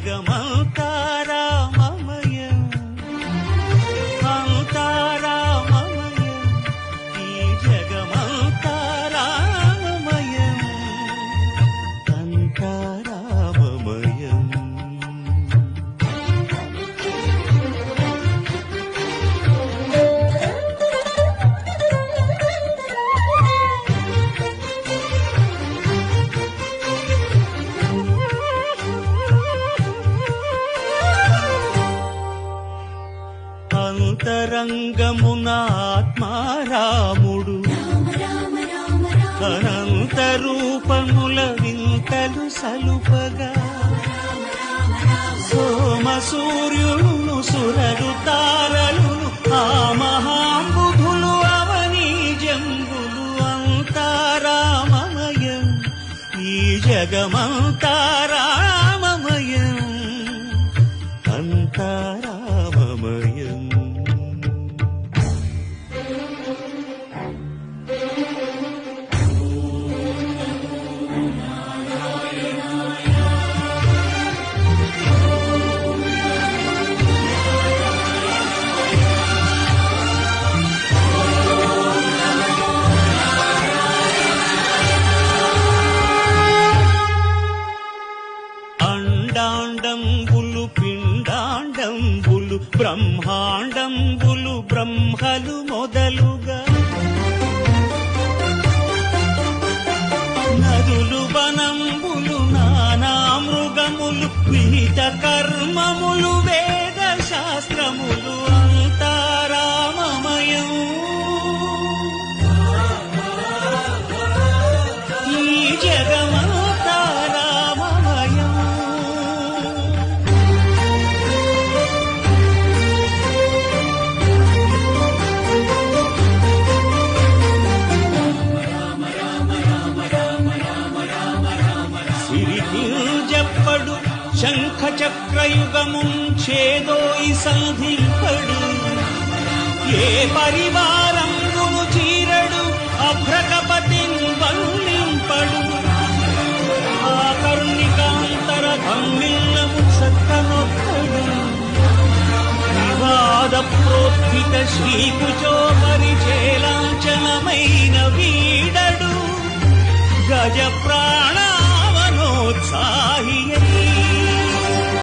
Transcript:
జగమంతా రామమయం అంతా రామమయం ఈ జగమంతా రామమయం అంతా రామమయం. అంతరంగమున ఆత్మారాముడు అనంత రూపముల వింతలు సలుపగా సోమ సూర్యులను సురలు తారలును ఆ మహాంబుధులు అవనీ జంబులు అంతా రామమయం ఈ జగమంతా రామమయం అంతా రామమయం. అండాండంబులు పిండాండంబులు బ్రహ్మాండంబులు బ్రహ్మలు మొదలుగా నదులు వనంబులు నానా మృగములు విహిత కర్మములు వేద శాస్త్రములు అంతా రామమయం ఈ జగమంతా రామమయం. సిరికింజప్పడు శంఖ చక్రయుగముంచేదోయి సంధింపడు ఏ పరివారంగును చీరడు అభ్రకపతిన్ వల్లింపడు ఆ కర్ణికాంతర ధమ్మిల్లము చక్కనొక్కడు వివాద ప్రోత్థిత శ్రీకుచో పరిచేలాంఛనమైన వీడడు గజ ప్రాణావనోత్సాహి